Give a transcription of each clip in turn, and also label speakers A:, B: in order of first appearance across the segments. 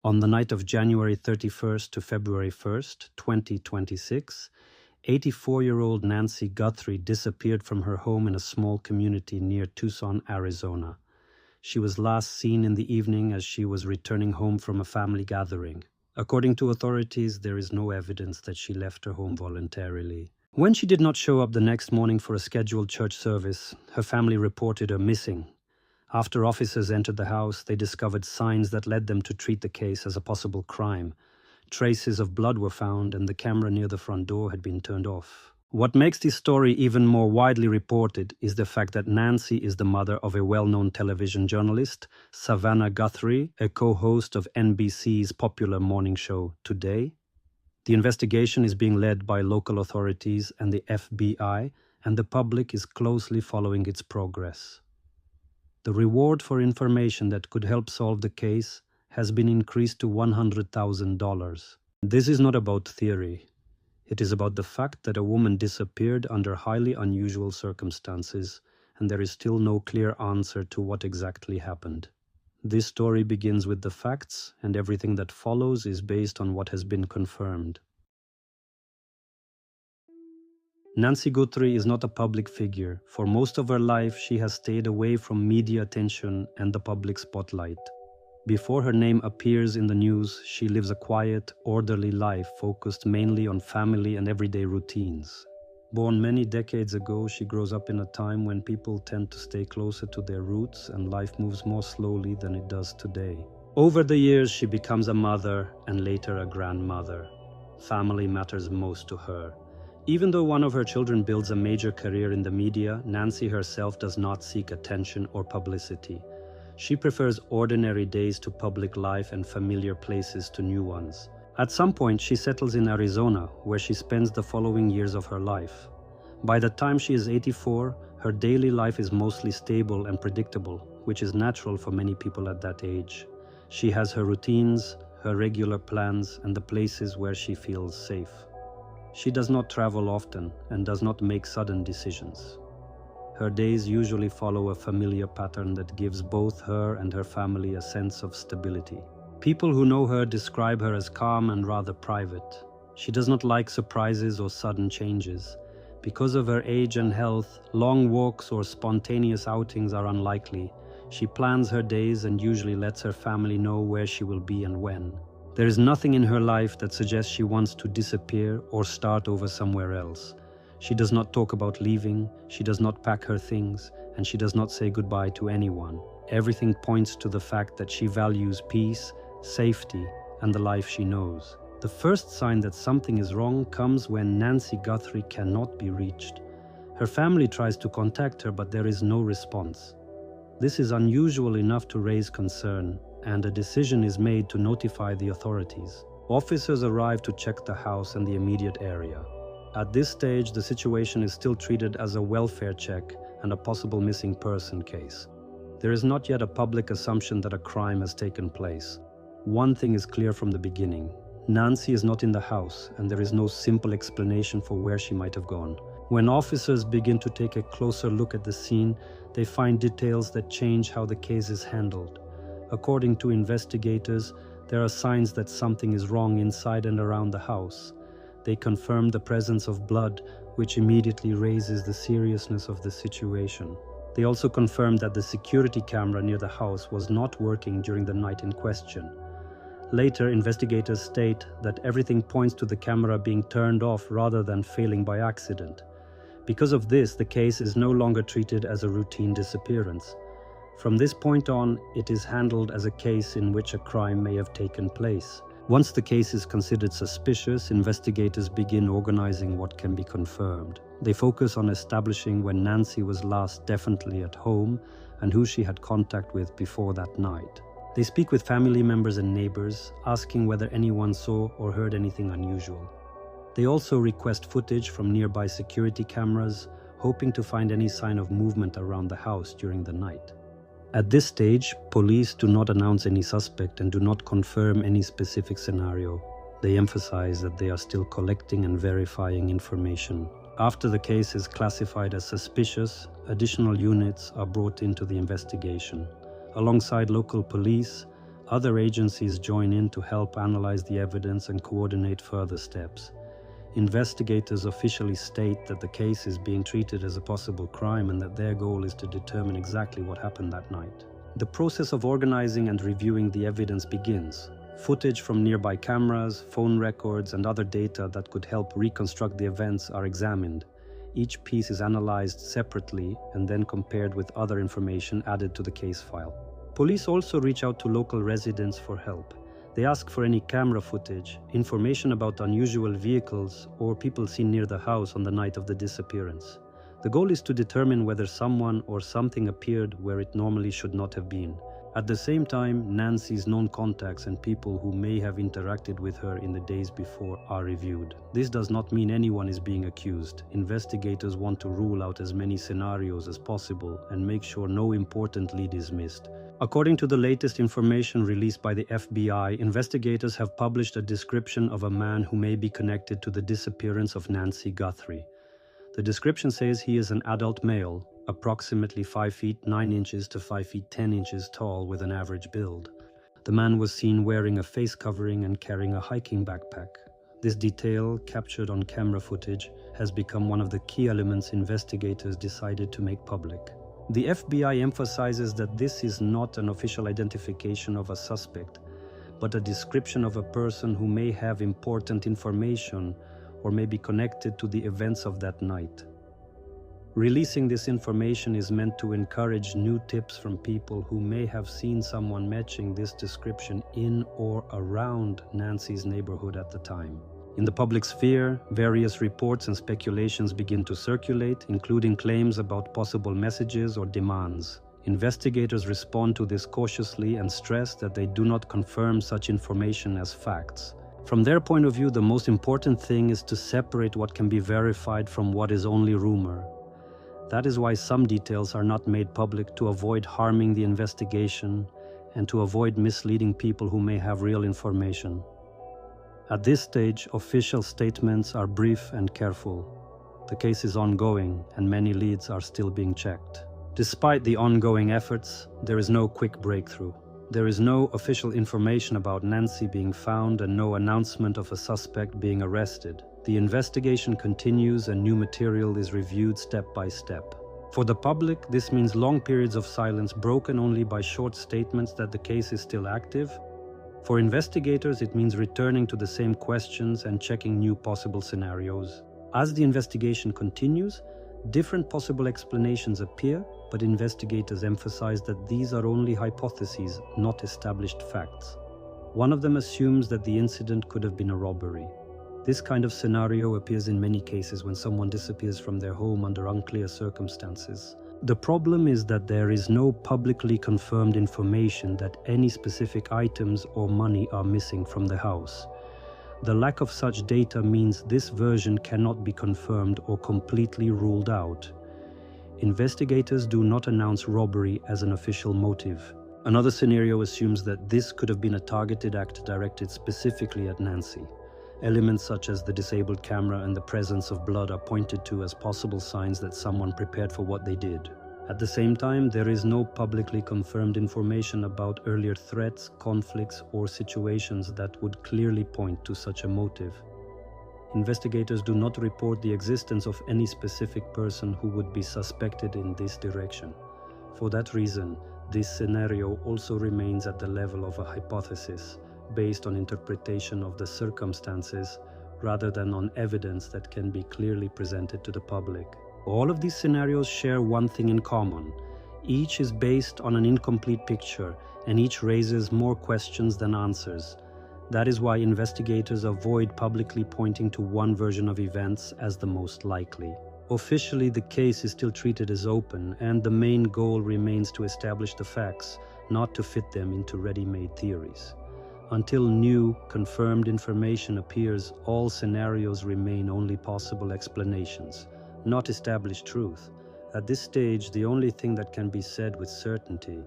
A: On the night of January 31st to February 1st, 2026, 84-year-old Nancy Guthrie disappeared from her home in a small community near Tucson, Arizona. She was last seen in the evening as she was returning home from a family gathering. According to authorities, there is no evidence that she left her home voluntarily. When she did not show up the next morning for a scheduled church service, her family reported her missing. After officers entered the house, they discovered signs that led them to treat the case as a possible crime. Traces of blood were found, and the camera near the front door had been turned off. What makes this story even more widely reported is the fact that Nancy is the mother of a well-known television journalist, Savannah Guthrie, a co-host of NBC's popular morning show Today. The investigation is being led by local authorities and the FBI, and the public is closely following its progress. The reward for information that could help solve the case has been increased to $100,000. This is not about theory. It is about the fact that a woman disappeared under highly unusual circumstances, and there is still no clear answer to what exactly happened. This story begins with the facts, and everything that follows is based on what has been confirmed. Nancy Guthrie is not a public figure. For most of her life, she has stayed away from media attention and the public spotlight. Before her name appears in the news, she lives a quiet, orderly life focused mainly on family and everyday routines. Born many decades ago, she grows up in a time when people tend to stay closer to their roots and life moves more slowly than it does today. Over the years, she becomes a mother and later a grandmother. Family matters most to her. Even though one of her children builds a major career in the media, Nancy herself does not seek attention or publicity. She prefers ordinary days to public life and familiar places to new ones. At some point, she settles in Arizona, where she spends the following years of her life. By the time she is 84, her daily life is mostly stable and predictable, which is natural for many people at that age. She has her routines, her regular plans, and the places where she feels safe. She does not travel often and does not make sudden decisions. Her days usually follow a familiar pattern that gives both her and her family a sense of stability. People who know her describe her as calm and rather private. She does not like surprises or sudden changes. Because of her age and health, long walks or spontaneous outings are unlikely. She plans her days and usually lets her family know where she will be and when. There is nothing in her life that suggests she wants to disappear or start over somewhere else. She does not talk about leaving, she does not pack her things, and she does not say goodbye to anyone. Everything points to the fact that she values peace, safety, and the life she knows. The first sign that something is wrong comes when Nancy Guthrie cannot be reached. Her family tries to contact her, but there is no response. This is unusual enough to raise concern, and a decision is made to notify the authorities. Officers arrive to check the house and the immediate area. At this stage, the situation is still treated as a welfare check and a possible missing person case. There is not yet a public assumption that a crime has taken place. One thing is clear from the beginning. Nancy is not in the house, and there is no simple explanation for where she might have gone. When officers begin to take a closer look at the scene, they find details that change how the case is handled. According to investigators, there are signs that something is wrong inside and around the house. They confirm the presence of blood, which immediately raises the seriousness of the situation. They also confirm that the security camera near the house was not working during the night in question. Later, investigators state that everything points to the camera being turned off rather than failing by accident. Because of this, the case is no longer treated as a routine disappearance. From this point on, it is handled as a case in which a crime may have taken place. Once the case is considered suspicious, investigators begin organizing what can be confirmed. They focus on establishing when Nancy was last definitely at home and who she had contact with before that night. They speak with family members and neighbors, asking whether anyone saw or heard anything unusual. They also request footage from nearby security cameras, hoping to find any sign of movement around the house during the night. At this stage, police do not announce any suspect and do not confirm any specific scenario. They emphasize that they are still collecting and verifying information. After the case is classified as suspicious, additional units are brought into the investigation. Alongside local police, Other agencies join in to help analyze the evidence and coordinate further steps. Investigators officially state that the case is being treated as a possible crime and that their goal is to determine exactly what happened that night. The process of organizing and reviewing the evidence begins. Footage from nearby cameras, phone records, and other data that could help reconstruct the events are examined. Each piece is analyzed separately and then compared with other information added to the case file. Police also reach out to local residents for help. They ask for any camera footage, information about unusual vehicles, or people seen near the house on the night of the disappearance. The goal is to determine whether someone or something appeared where it normally should not have been. At the same time, Nancy's known contacts and people who may have interacted with her in the days before are reviewed. This does not mean anyone is being accused. Investigators want to rule out as many scenarios as possible and make sure no important lead is missed. According to the latest information released by the FBI, investigators have published a description of a man who may be connected to the disappearance of Nancy Guthrie. The description says he is an adult male, approximately 5 feet 9 inches to 5 feet 10 inches tall with an average build. The man was seen wearing a face covering and carrying a hiking backpack. This detail, captured on camera footage, has become one of the key elements investigators decided to make public. The FBI emphasizes that this is not an official identification of a suspect, but a description of a person who may have important information or may be connected to the events of that night. Releasing this information is meant to encourage new tips from people who may have seen someone matching this description in or around Nancy's neighborhood at the time. In the public sphere, various reports and speculations begin to circulate, including claims about possible messages or demands. Investigators respond to this cautiously and stress that they do not confirm such information as facts. From their point of view, the most important thing is to separate what can be verified from what is only rumor. That is why some details are not made public, to avoid harming the investigation and to avoid misleading people who may have real information. At this stage, official statements are brief and careful. The case is ongoing and many leads are still being checked. Despite the ongoing efforts, there is no quick breakthrough. There is no official information about Nancy being found and no announcement of a suspect being arrested. The investigation continues and new material is reviewed step by step. For the public, this means long periods of silence broken only by short statements that the case is still active. For investigators, it means returning to the same questions and checking new possible scenarios. As the investigation continues, different possible explanations appear, but investigators emphasize that these are only hypotheses, not established facts. One of them assumes that the incident could have been a robbery. This kind of scenario appears in many cases when someone disappears from their home under unclear circumstances. The problem is that there is no publicly confirmed information that any specific items or money are missing from the house. The lack of such data means this version cannot be confirmed or completely ruled out. Investigators do not announce robbery as an official motive. Another scenario assumes that this could have been a targeted act directed specifically at Nancy. Elements such as the disabled camera and the presence of blood are pointed to as possible signs that someone prepared for what they did. At the same time, there is no publicly confirmed information about earlier threats, conflicts, or situations that would clearly point to such a motive. Investigators do not report the existence of any specific person who would be suspected in this direction. For that reason, this scenario also remains at the level of a hypothesis, based on interpretation of the circumstances rather than on evidence that can be clearly presented to the public. All of these scenarios share one thing in common. Each is based on an incomplete picture, and each raises more questions than answers. That is why investigators avoid publicly pointing to one version of events as the most likely. Officially, the case is still treated as open, and the main goal remains to establish the facts, not to fit them into ready-made theories. Until new, confirmed information appears, all scenarios remain only possible explanations, not established truth. At this stage, the only thing that can be said with certainty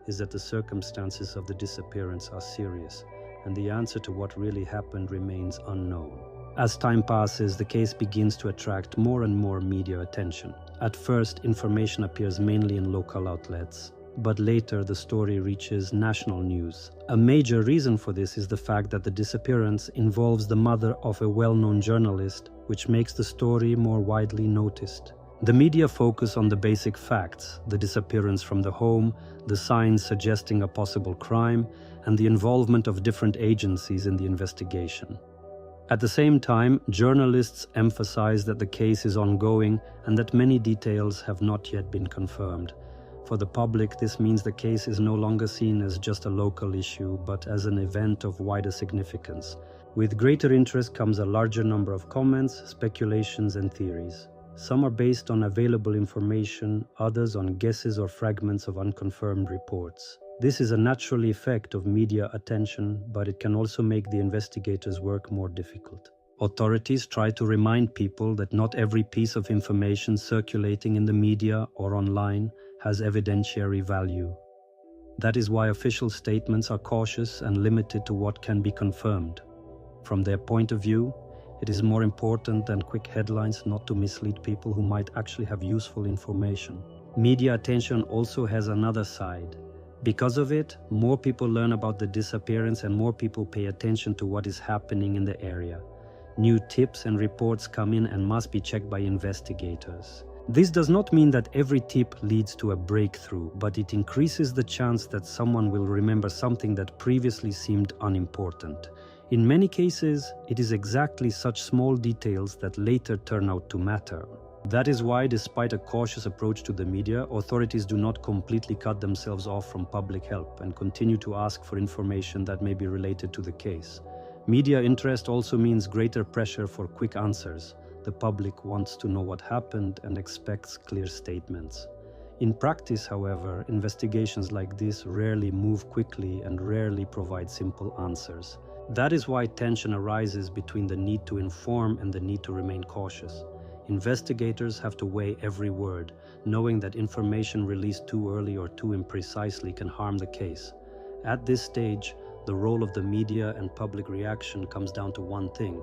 A: is that the circumstances of the disappearance are serious, and the answer to what really happened remains unknown. As time passes, the case begins to attract more and more media attention. At first, information appears mainly in local outlets. but later the story reaches national news. A major reason for this is the fact that the disappearance involves the mother of a well-known journalist, which makes the story more widely noticed. The media focus on the basic facts: the disappearance from the home, the signs suggesting a possible crime, and the involvement of different agencies in the investigation. At the same time, journalists emphasize that the case is ongoing and that many details have not yet been confirmed. For the public, this means the case is no longer seen as just a local issue, but as an event of wider significance. With greater interest comes a larger number of comments, speculations, and theories. Some are based on available information, others on guesses or fragments of unconfirmed reports. This is a natural effect of media attention, but it can also make the investigators' work more difficult. Authorities try to remind people that not every piece of information circulating in the media or online has evidentiary value. That is why official statements are cautious and limited to what can be confirmed. From their point of view, it is more important than quick headlines not to mislead people who might actually have useful information. Media attention also has another side. Because of it, more people learn about the disappearance and more people pay attention to what is happening in the area. New tips and reports come in and must be checked by investigators. This does not mean that every tip leads to a breakthrough, but it increases the chance that someone will remember something that previously seemed unimportant. In many cases, it is exactly such small details that later turn out to matter. That is why, despite a cautious approach to the media, authorities do not completely cut themselves off from public help and continue to ask for information that may be related to the case. Media interest also means greater pressure for quick answers. The public wants to know what happened and expects clear statements. In practice, however, investigations like this rarely move quickly and rarely provide simple answers. That is why tension arises between the need to inform and the need to remain cautious. Investigators have to weigh every word, knowing that information released too early or too imprecisely can harm the case. At this stage, the role of the media and public reaction comes down to one thing.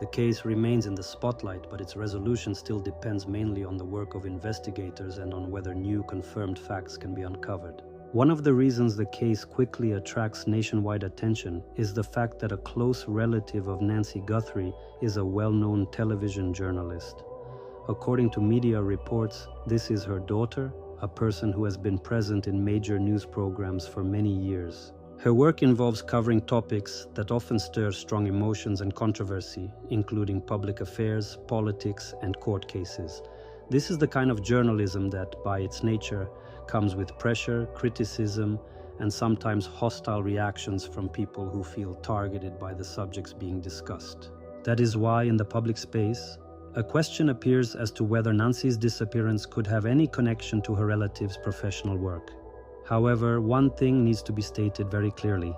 A: The case remains in the spotlight, but its resolution still depends mainly on the work of investigators and on whether new confirmed facts can be uncovered. One of the reasons the case quickly attracts nationwide attention is the fact that a close relative of Nancy Guthrie is a well-known television journalist. According to media reports, this is her daughter, a person who has been present in major news programs for many years. Her work involves covering topics that often stir strong emotions and controversy, including public affairs, politics, and court cases. This is the kind of journalism that, by its nature, comes with pressure, criticism, and sometimes hostile reactions from people who feel targeted by the subjects being discussed. That is why, in the public space, a question appears as to whether Nancy's disappearance could have any connection to her relative's professional work. However, one thing needs to be stated very clearly.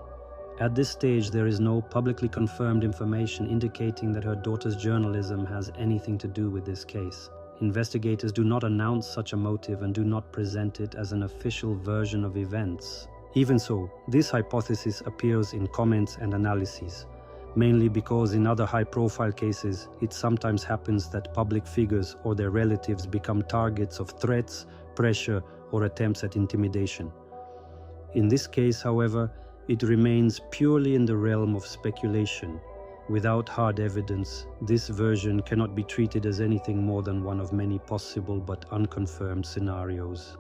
A: At this stage, there is no publicly confirmed information indicating that her daughter's journalism has anything to do with this case. Investigators do not announce such a motive and do not present it as an official version of events. Even so, this hypothesis appears in comments and analyses, mainly because in other high-profile cases, it sometimes happens that public figures or their relatives become targets of threats, pressure, or attempts at intimidation. In this case, however, it remains purely in the realm of speculation. Without hard evidence, this version cannot be treated as anything more than one of many possible but unconfirmed scenarios.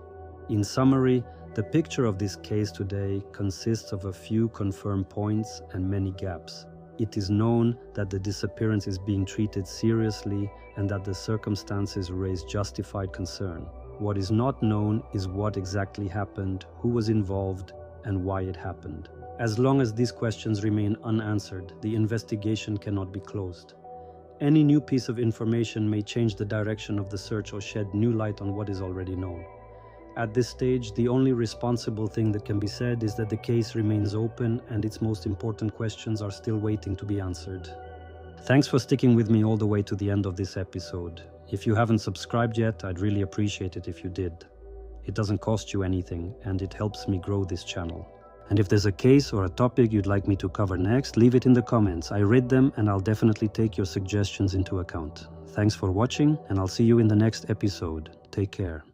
A: In summary, the picture of this case today consists of a few confirmed points and many gaps. It is known that the disappearance is being treated seriously and that the circumstances raise justified concern. What is not known is what exactly happened, who was involved, and why it happened. As long as these questions remain unanswered, the investigation cannot be closed. Any new piece of information may change the direction of the search or shed new light on what is already known. At this stage, the only responsible thing that can be said is that the case remains open and its most important questions are still waiting to be answered. Thanks for sticking with me all the way to the end of this episode. If you haven't subscribed yet, I'd really appreciate it if you did. It doesn't cost you anything, and it helps me grow this channel. And if there's a case or a topic you'd like me to cover next, leave it in the comments. I read them and I'll definitely take your suggestions into account. Thanks for watching, and I'll see you in the next episode. Take care.